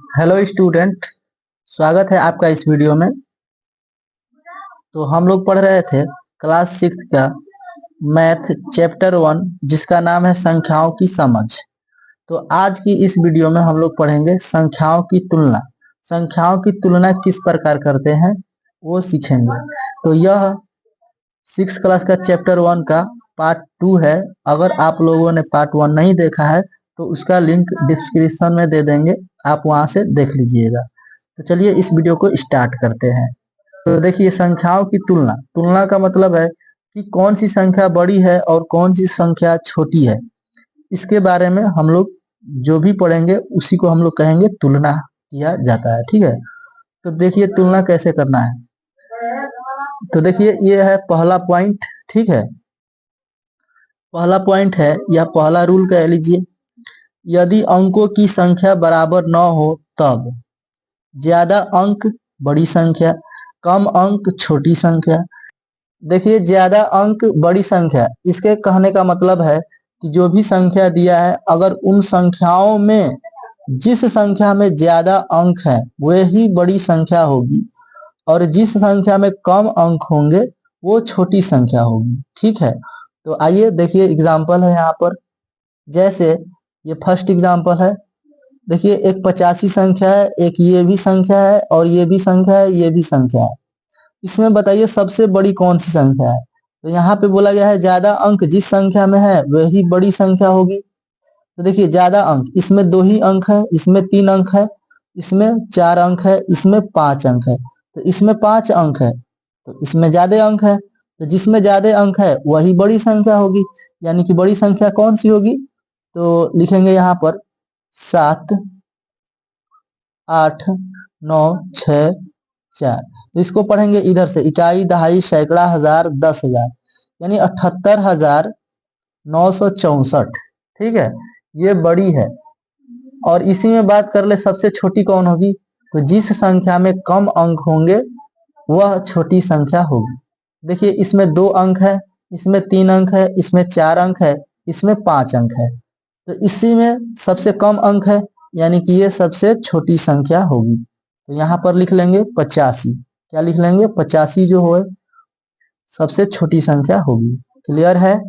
Hello student. स्वागत है आपका इस वीडियो में। तो हम लोग पढ़ रहे थे क्लास 6 का मैथ चैप्टर 1 जिसका नाम है संख्याओं की समझ। तो आज की इस वीडियो में हम लोग पढ़ेंगे संख्याओं की तुलना। संख्याओं की तुलना किस प्रकार करते हैं वो सीखेंगे। तो यह 6 क्लास का चैप्टर 1 का पार्ट 2 है। अगर आप लोगों ने पार्ट 1 नहीं देखा है तो उसका लिंक डिस्क्रिप्शन में दे देंगे, आप वहां से देख लीजिएगा। तो चलिए इस वीडियो को स्टार्ट करते हैं। तो देखिए संख्याओं की तुलना। तुलना का मतलब है कि कौन सी संख्या बड़ी है और कौन सी संख्या छोटी है। इसके बारे में हम लोग जो भी पढ़ेंगे उसी को हम लोग कहेंगे तुलना किया जाता है। ठीक है, तो देखिए तुलना कैसे करना है। तो देखिए ये है पहला पॉइंट। ठीक है, पहला पॉइंट है या पहला रूल कह लीजिए, यदि अंकों की संख्या बराबर न हो तब ज्यादा अंक बड़ी संख्या, कम अंक छोटी संख्या। देखिए ज्यादा अंक बड़ी संख्या, इसके कहने का मतलब है कि जो भी संख्या दिया है अगर उन संख्याओं में जिस संख्या में ज्यादा अंक है वही बड़ी संख्या होगी और जिस संख्या में कम अंक होंगे वो छोटी संख्या होगी। ठीक है, तो आइए देखिए एग्जाम्पल है यहाँ पर। जैसे ये फर्स्ट एग्जाम्पल है, देखिए एक 85 संख्या है, एक ये भी संख्या है और ये भी संख्या है, ये भी संख्या है। इसमें बताइए सबसे बड़ी कौन सी संख्या है। तो यहाँ पे बोला गया है ज्यादा अंक जिस संख्या में है वही बड़ी संख्या होगी। तो देखिए ज्यादा अंक, इसमें 2 ही अंक है, इसमें 3 अंक है, इसमें 4 अंक है, इसमें 5 अंक है। तो इसमें 5 अंक है तो इसमें ज्यादा अंक है, तो जिसमें ज्यादा अंक है वही बड़ी संख्या होगी। यानी कि बड़ी संख्या कौन सी होगी, तो लिखेंगे यहाँ पर 7, 8, 9, 6, 4। तो इसको पढ़ेंगे इधर से, इकाई, दहाई, सैकड़ा, हजार, 10,000, यानी 78,964। ठीक है, ये बड़ी है। और इसी में बात कर ले सबसे छोटी कौन होगी, तो जिस संख्या में कम अंक होंगे वह छोटी संख्या होगी। देखिए इसमें 2 अंक है, इसमें 3 अंक है, इसमें 4 अंक है, इसमें 5 अंक है। तो इसी में सबसे कम अंक है यानी कि ये सबसे छोटी संख्या होगी। तो यहाँ पर लिख लेंगे 85। क्या लिख लेंगे, 85 जो हो सबसे छोटी संख्या होगी। क्लियर है।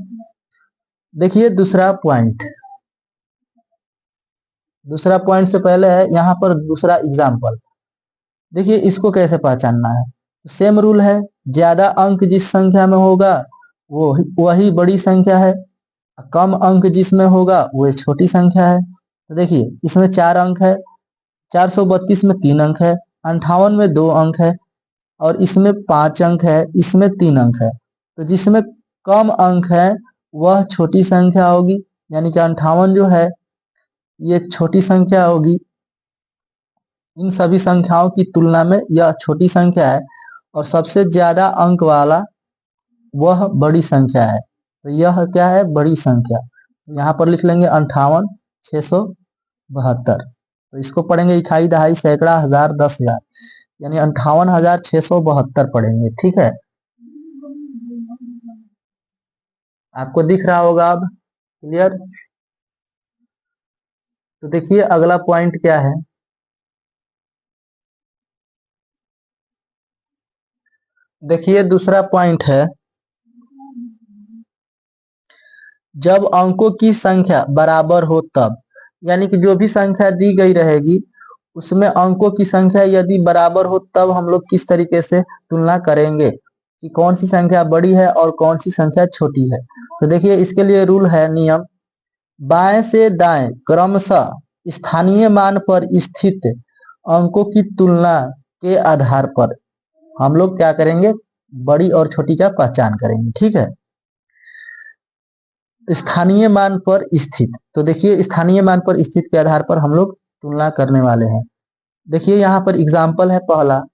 देखिए दूसरा पॉइंट, दूसरा पॉइंट से पहले है यहाँ पर दूसरा एग्जाम्पल। देखिए इसको कैसे पहचानना है। सेम रूल है, ज्यादा अंक जिस संख्या में होगा वो वही बड़ी संख्या है, कम अंक जिसमें होगा वो छोटी संख्या है। तो देखिए इसमें 4 अंक है, 432 में 3 अंक है, 58 में 2 अंक है और इसमें 5 अंक है, इसमें 3 अंक है। तो जिसमें कम अंक है वह छोटी संख्या होगी, यानी कि 58 जो है ये छोटी संख्या होगी। इन सभी संख्याओं की तुलना में यह छोटी संख्या है और सबसे ज्यादा अंक वाला वह बड़ी संख्या है। तो यह क्या है, बड़ी संख्या। यहाँ पर लिख लेंगे 58,672। तो इसको पढ़ेंगे इकाई, दहाई, सैकड़ा, हजार, 10,000, यानी 58,672 पढ़ेंगे। ठीक है, आपको दिख रहा होगा अब। क्लियर। तो देखिए अगला पॉइंट क्या है। देखिए दूसरा पॉइंट है, जब अंकों की संख्या बराबर हो तब, यानी कि जो भी संख्या दी गई रहेगी उसमें अंकों की संख्या यदि बराबर हो तब हम लोग किस तरीके से तुलना करेंगे कि कौन सी संख्या बड़ी है और कौन सी संख्या छोटी है। तो देखिए इसके लिए रूल है, नियम, बाएं से दाएं क्रमशः स्थानीय मान पर स्थित अंकों की तुलना के आधार पर हम लोग क्या करेंगे, बड़ी और छोटी का पहचान करेंगे। ठीक है, स्थानीय मान पर स्थित। तो देखिए स्थानीय मान पर स्थित के आधार पर हम लोग तुलना करने वाले हैं। देखिए यहाँ पर एग्जाम्पल है पहला।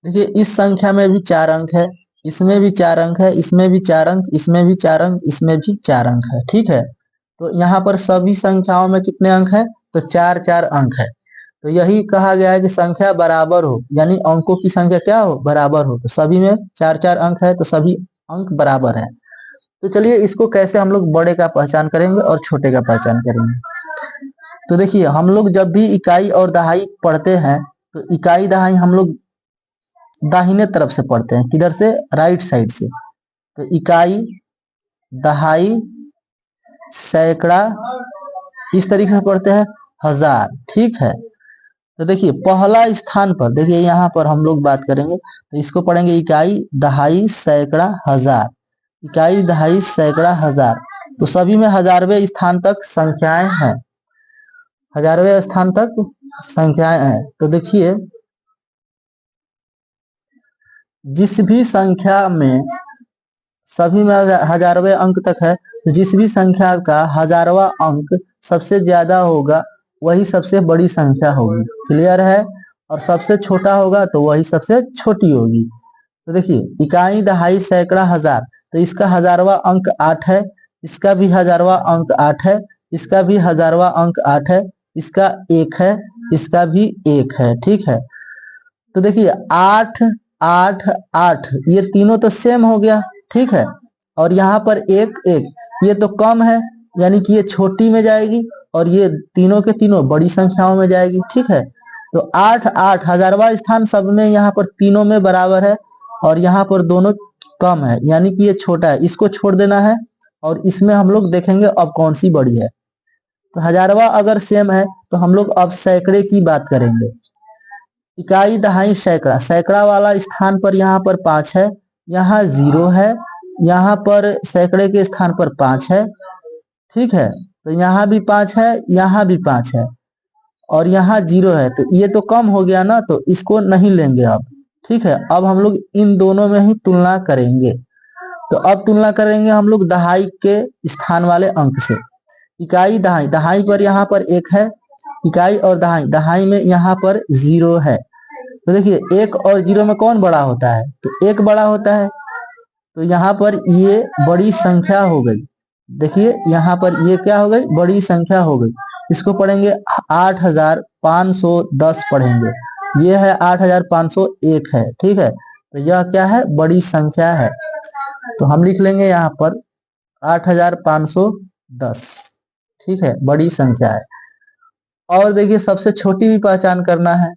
देखिए इस संख्या में भी 4 अंक है, इसमें भी 4 अंक है, इसमें भी 4 अंक, इसमें भी 4 अंक, इसमें भी 4 अंक है। ठीक है, तो यहाँ पर सभी संख्याओं में कितने अंक है, तो 4 4 अंक है। तो यही कहा गया है कि संख्या बराबर हो, यानी अंकों की संख्या क्या हो, बराबर हो। तो सभी में 4 4 अंक है तो सभी अंक बराबर है। तो चलिए इसको कैसे हम लोग बड़े का पहचान करेंगे और छोटे का पहचान करेंगे। तो देखिए हम लोग जब भी इकाई और दहाई पढ़ते हैं तो इकाई दहाई हम लोग दाहिने तरफ से पढ़ते हैं, किधर से, राइट साइड से। तो इकाई दहाई सैकड़ा इस तरीके से पढ़ते हैं, हजार, ठीक है। तो देखिए पहला स्थान पर, देखिए यहाँ पर हम लोग बात करेंगे तो इसको पढ़ेंगे इकाई दहाई सैकड़ा हजार, इकाई दहाई सैकड़ा हजार। तो सभी में हजारवें स्थान तक संख्याएं हैं, हजारवें स्थान तक संख्याएं हैं। तो देखिए जिस भी संख्या में सभी में हजारवें अंक तक है, तो जिस भी संख्या का हजारवा अंक सबसे ज्यादा होगा वही सबसे बड़ी संख्या होगी, क्लियर है। और सबसे छोटा होगा तो वही सबसे छोटी होगी। तो देखिए इकाई दहाई सैकड़ा हजार, तो इसका हजारवा अंक 8 है, इसका भी हजारवा अंक 8 है, इसका भी हजारवा अंक 8 है, इसका 1 है, इसका भी 1 है, ठीक है। तो देखिए 8 8 8 ये तीनों तो सेम हो गया, ठीक है। और यहाँ पर 1 1 ये तो कम है, यानी कि ये छोटी में जाएगी और ये तीनों के तीनों बड़ी संख्याओं में जाएगी, ठीक है। तो 8 8 हजारवा स्थान सब में यहाँ पर तीनों में बराबर है और यहाँ पर दोनों कम है, यानी कि ये छोटा है, इसको छोड़ देना है। और इसमें हम लोग देखेंगे अब कौन सी बड़ी है। तो हजारवा अगर सेम है तो हम लोग अब सैकड़े की बात करेंगे। इकाई दहाई सैकड़ा, सैकड़ा वाला स्थान पर यहाँ पर 5 है, यहाँ 0 है, यहाँ पर सैकड़े के स्थान पर 5 है, ठीक है। तो यहाँ भी 5 है, यहाँ भी 5 है और यहाँ 0 है, तो ये तो कम हो गया ना, तो इसको नहीं लेंगे अब, ठीक है। अब हम लोग इन दोनों में ही तुलना करेंगे। तो अब तुलना करेंगे हम लोग दहाई के स्थान वाले अंक से। इकाई दहाई, दहाई पर यहाँ पर 1 है, इकाई और दहाई, दहाई में यहाँ पर 0 है। तो देखिए 1 और 0 में कौन बड़ा होता है, तो 1 बड़ा होता है। तो यहाँ पर ये बड़ी संख्या हो गई, देखिए यहाँ पर ये क्या हो गई, बड़ी संख्या हो गई। इसको पढ़ेंगे 8510 पढ़ेंगे, ये है 8501 है, ठीक है। तो यह क्या है, बड़ी संख्या है। तो हम लिख लेंगे यहाँ पर 8510, ठीक है, बड़ी संख्या है। और देखिए सबसे छोटी भी पहचान करना है,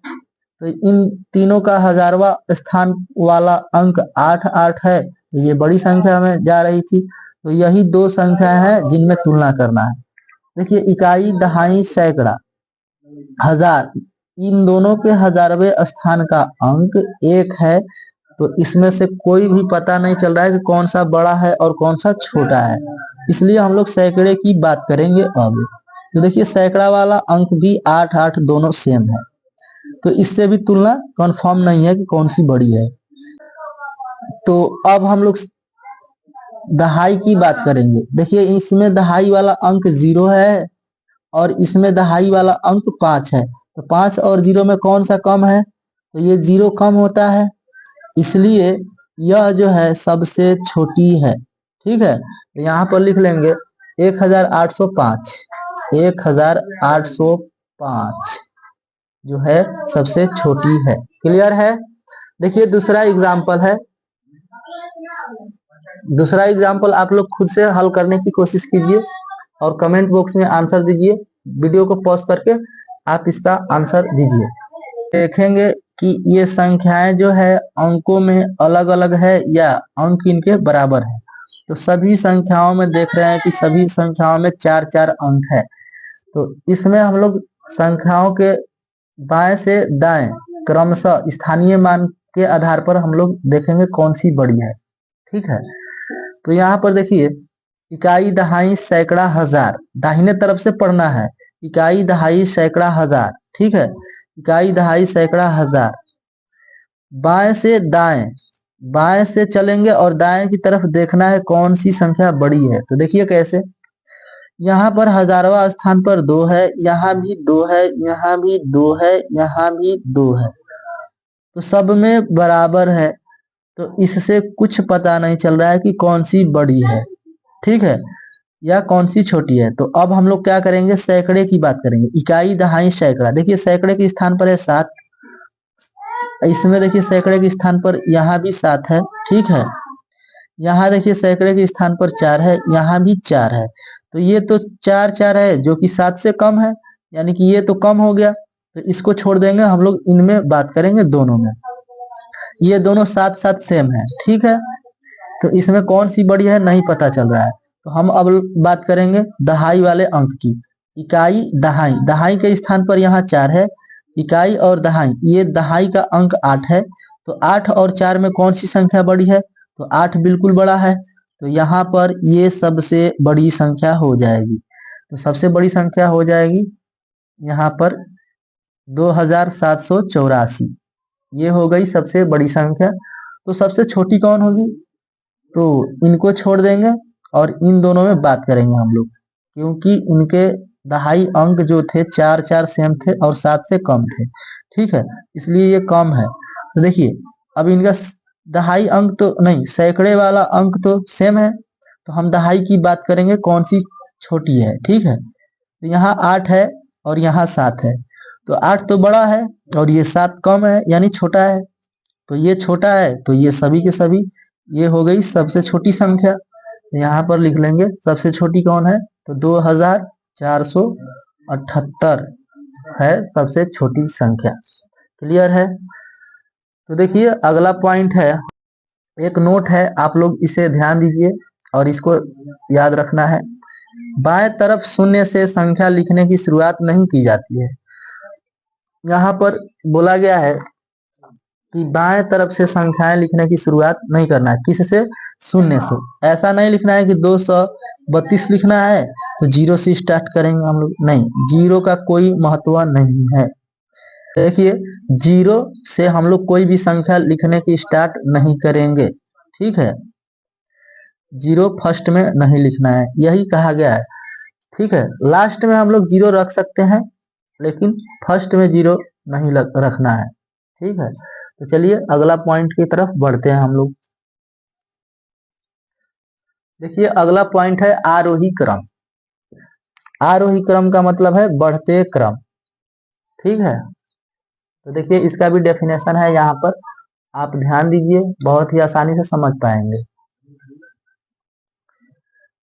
तो इन तीनों का हजारवा स्थान वाला अंक 8 8 है, तो ये बड़ी संख्या में जा रही थी। तो यही दो संख्या है जिनमें तुलना करना है। देखिए इकाई दहाई सैकड़ा हजार, इन दोनों के हजारवें स्थान का अंक 1 है, तो इसमें से कोई भी पता नहीं चल रहा है कि कौन सा बड़ा है और कौन सा छोटा है, इसलिए हम लोग सैकड़े की बात करेंगे अब। तो देखिए सैकड़ा वाला अंक भी 8 8 दोनों सेम है, तो इससे भी तुलना कंफर्म नहीं है कि कौन सी बड़ी है। तो अब हम लोग दहाई की बात करेंगे। देखिए इसमें दहाई वाला अंक 0 है और इसमें दहाई वाला अंक 5 है, तो 5 और 0 में कौन सा कम है, तो ये 0 कम होता है, इसलिए यह जो है सबसे छोटी है, ठीक है। तो यहाँ पर लिख लेंगे 1805, 1805 जो है सबसे छोटी है, क्लियर है। देखिए दूसरा एग्जाम्पल है, दूसरा एग्जाम्पल आप लोग खुद से हल करने की कोशिश कीजिए और कमेंट बॉक्स में आंसर दीजिए। वीडियो को पॉज करके आप इसका आंसर दीजिए। देखेंगे कि ये संख्याएं जो है अंकों में अलग अलग है या अंक इनके बराबर है। तो सभी संख्याओं में देख रहे हैं कि सभी संख्याओं में 4 4 अंक है। तो इसमें हम लोग संख्याओं के बाएं से दाएं क्रमशः स्थानीय मान के आधार पर हम लोग देखेंगे कौन सी बड़ी है, ठीक है। तो यहाँ पर देखिए इकाई दहाई सैकड़ा हजार, दाहिने तरफ से पढ़ना है, इकाई दहाई सैकड़ा हजार, ठीक है, इकाई दहाई सैकड़ा हजार। बाएं से दाएं, बाएं से चलेंगे और दाएं की तरफ देखना है कौन सी संख्या बड़ी है। तो देखिए कैसे, यहाँ पर हजारवा स्थान पर 2 है, यहाँ भी 2 है, यहाँ भी 2 है, यहाँ भी 2 है, तो सब में बराबर है। तो इससे कुछ पता नहीं चल रहा है कि कौन सी बड़ी है, ठीक है, या कौन सी छोटी है। तो अब हम लोग क्या करेंगे, सैकड़े की बात करेंगे। इकाई दहाई सैकड़ा, देखिए सैकड़े के स्थान पर है 7, इसमें देखिए सैकड़े के स्थान पर यहाँ भी 7 है, ठीक है। यहाँ देखिए सैकड़े के स्थान पर 4 है, यहाँ भी 4 है, तो ये तो 4 4 है जो कि 7 से कम है, यानी कि ये तो कम हो गया, तो इसको छोड़ देंगे, हम लोग इनमें बात करेंगे दोनों में। ये दोनों साथ साथ सेम है, ठीक है। तो इसमें कौन सी बड़ी है नहीं पता चल रहा है, तो हम अब बात करेंगे दहाई वाले अंक की। इकाई दहाई, दहाई के स्थान पर यहाँ 4 है, इकाई और दहाई, ये दहाई का अंक 8 है। तो 8 और 4 में कौन सी संख्या बड़ी है, तो 8 बिल्कुल बड़ा है। तो यहाँ पर ये सबसे बड़ी संख्या हो जाएगी। तो सबसे बड़ी संख्या हो जाएगी यहाँ पर 2784, ये हो गई सबसे बड़ी संख्या। तो सबसे छोटी कौन होगी, तो इनको छोड़ देंगे और इन दोनों में बात करेंगे हम लोग, क्योंकि इनके दहाई अंक जो थे 4 4 सेम थे और 7 से कम थे, ठीक है, इसलिए ये कम है। तो देखिए अब इनका दहाई अंक तो नहीं, सैकड़े वाला अंक तो सेम है, तो हम दहाई की बात करेंगे कौन सी छोटी है, ठीक है। तो यहाँ 8 है और यहाँ 7 है, तो 8 तो बड़ा है और ये 7 कम है यानी छोटा है। तो ये छोटा है तो ये सभी के सभी, ये हो गई सबसे छोटी संख्या। तो यहाँ पर लिख लेंगे सबसे छोटी कौन है, तो 2478 है सबसे छोटी संख्या। क्लियर है। तो देखिए अगला पॉइंट है, एक नोट है, आप लोग इसे ध्यान दीजिए और इसको याद रखना है। बाएं तरफ शून्य से संख्या लिखने की शुरुआत नहीं की जाती है। यहाँ पर बोला गया है कि बाएं तरफ से संख्याएं लिखने की शुरुआत नहीं करना है, किससे, शून्य से। ऐसा नहीं लिखना है कि 232 लिखना है तो 0 से स्टार्ट करेंगे हम लोग, नहीं, 0 का कोई महत्व नहीं है। देखिए 0 से हम लोग कोई भी संख्या लिखने की स्टार्ट नहीं करेंगे, ठीक है, 0 फर्स्ट में नहीं लिखना है, यही कहा गया है, ठीक है। लास्ट में हम लोग 0 रख सकते हैं, लेकिन फर्स्ट में 0 नहीं रखना है, ठीक है। तो चलिए अगला पॉइंट की तरफ बढ़ते हैं हम लोग। देखिए अगला पॉइंट है आरोही क्रम। आरोही क्रम का मतलब है बढ़ते क्रम, ठीक है। तो देखिए इसका भी डेफिनेशन है यहाँ पर, आप ध्यान दीजिए, बहुत ही आसानी से समझ पाएंगे।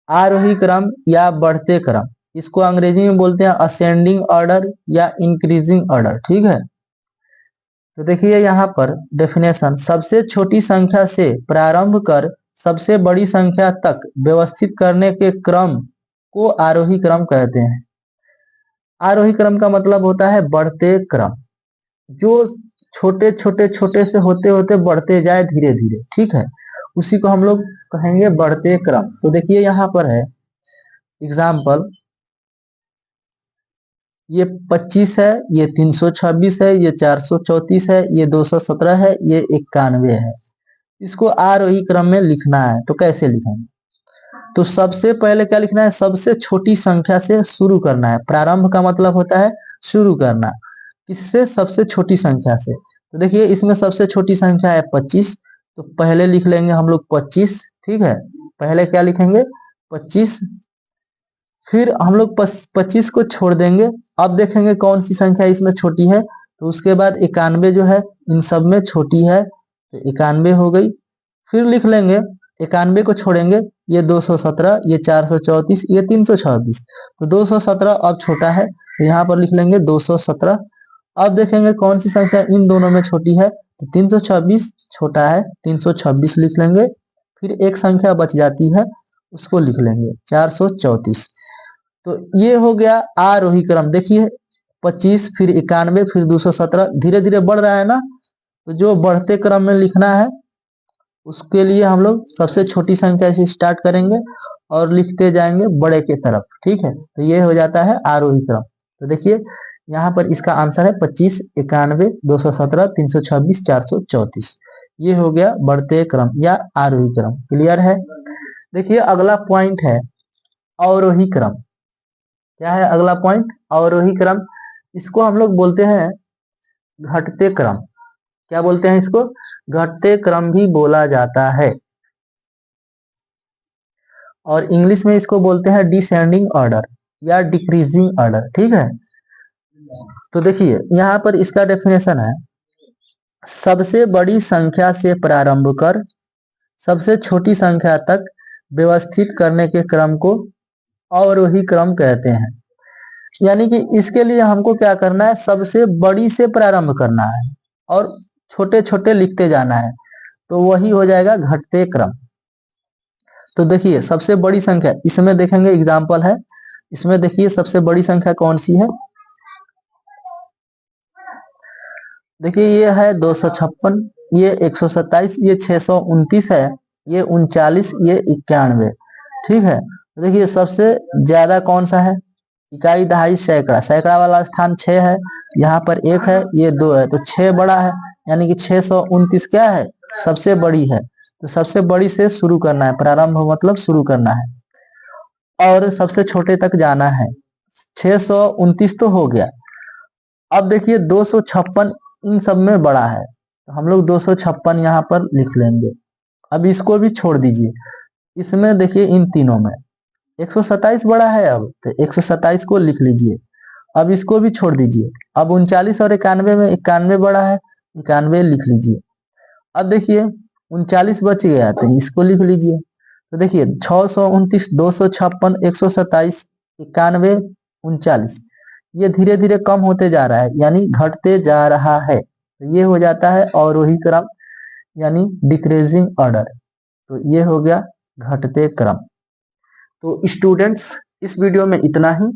आरोही क्रम या बढ़ते क्रम, इसको अंग्रेजी में बोलते हैं असेंडिंग ऑर्डर या इंक्रीजिंग ऑर्डर, ठीक है। तो देखिए यहाँ पर डेफिनेशन, सबसे छोटी संख्या से प्रारंभ कर सबसे बड़ी संख्या तक व्यवस्थित करने के क्रम को आरोही क्रम कहते हैं। आरोही क्रम का मतलब होता है बढ़ते क्रम, जो छोटे छोटे छोटे से होते होते बढ़ते जाए धीरे धीरे, ठीक है, उसी को हम लोग कहेंगे बढ़ते क्रम। तो देखिए यहाँ पर है एग्जाम्पल, ये 25 है, ये 326 है, ये 434 है, ये 217 है, ये 91 है। इसको आरोही क्रम में लिखना है, तो कैसे लिखेंगे, तो सबसे पहले क्या लिखना है, सबसे छोटी संख्या से शुरू करना है। प्रारंभ का मतलब होता है शुरू करना, किससे, सबसे छोटी संख्या से। तो देखिए इसमें सबसे छोटी संख्या है 25, तो पहले लिख लेंगे हम लोग 25, ठीक है, पहले क्या लिखेंगे 25, फिर हम लोग 25 को छोड़ देंगे, अब देखेंगे कौन सी संख्या इसमें छोटी है, तो उसके बाद 91 जो है इन सब में छोटी है, तो 91 हो गई। फिर लिख लेंगे 91 को छोड़ेंगे, ये 217, ये 434, ये 326, तो 217 अब छोटा है, तो यहाँ पर लिख लेंगे 217। अब देखेंगे कौन सी संख्या इन दोनों में छोटी है, तो 326 छोटा है, 326 लिख लेंगे। फिर एक संख्या बच जाती है, उसको लिख लेंगे 434। तो ये हो गया आरोही क्रम। देखिए 25, फिर 91, फिर 217, धीरे धीरे बढ़ रहा है ना, तो जो बढ़ते क्रम में लिखना है उसके लिए हम लोग सबसे छोटी संख्या से स्टार्ट करेंगे और लिखते जाएंगे बड़े के तरफ, ठीक है। तो ये हो जाता है आरोही क्रम। तो देखिए यहाँ पर इसका आंसर है 25, 91, 217, 326, 434, ये हो गया बढ़ते क्रम या आरोही क्रम। क्लियर है। देखिए अगला पॉइंट है अवरोही क्रम। क्या है अगला पॉइंट, अवरोही क्रम। इसको हम लोग बोलते हैं घटते क्रम। क्या बोलते हैं इसको, घटते क्रम भी बोला जाता है, और इंग्लिश में इसको बोलते हैं डिसेंडिंग ऑर्डर या डिक्रीजिंग ऑर्डर, ठीक है। तो देखिए यहाँ पर इसका डेफिनेशन है, सबसे बड़ी संख्या से प्रारंभ कर सबसे छोटी संख्या तक व्यवस्थित करने के क्रम को अवरोही क्रम कहते हैं। यानी कि इसके लिए हमको क्या करना है, सबसे बड़ी से प्रारंभ करना है और छोटे छोटे लिखते जाना है, तो वही हो जाएगा घटते क्रम। तो देखिए सबसे बड़ी संख्या इसमें देखेंगे, एग्जाम्पल है इसमें, देखिए सबसे बड़ी संख्या कौन सी है। देखिए ये है 256, ये 127, ये 629 है, ये 39, ये 91। ठीक है, देखिए सबसे ज्यादा कौन सा है, इकाई दहाई सैकड़ा, सैकड़ा वाला स्थान 6 है, यहाँ पर 1 है, ये 2 है, तो 6 बड़ा है, यानी कि 629 क्या है, सबसे बड़ी है। तो सबसे बड़ी से शुरू करना है, प्रारंभ मतलब शुरू करना है और सबसे छोटे तक जाना है। 629 तो हो गया। अब देखिए 256 इन सब में बड़ा है, तो हम लोग 256 यहाँ पर लिख लेंगे। अब इसको भी छोड़ दीजिए, इसमें देखिए इन तीनों में 127 बड़ा है, अब तो 127 को लिख लीजिए। अब इसको भी छोड़ दीजिए। अब 39 और 91 में 91 बड़ा है, 91 लिख लीजिए। अब देखिए 39 बच गया, तो इसको लिख लीजिए। तो देखिए 629, 256, 127, 91, 39, ये धीरे धीरे कम होते जा रहा है, यानी घटते जा रहा है, तो ये हो जाता है अवरोही क्रम, यानी डिक्रीजिंग ऑर्डर। तो ये हो गया घटते क्रम। तो स्टूडेंट्स इस वीडियो में इतना ही।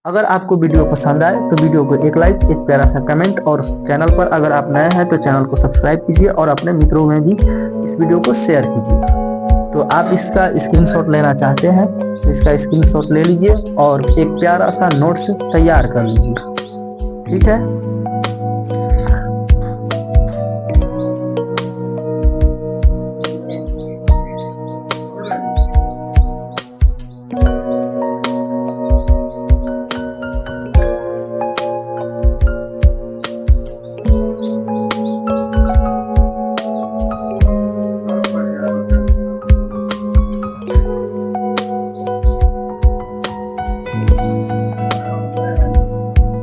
अगर आपको वीडियो पसंद आए तो वीडियो को एक लाइक, एक प्यारा सा कमेंट, और चैनल पर अगर आप नए हैं तो चैनल को सब्सक्राइब कीजिए और अपने मित्रों में भी इस वीडियो को शेयर कीजिए। तो आप इसका स्क्रीनशॉट लेना चाहते हैं तो इसका स्क्रीनशॉट ले लीजिए और एक प्यारा सा नोट्स तैयार कर लीजिए। ठीक है।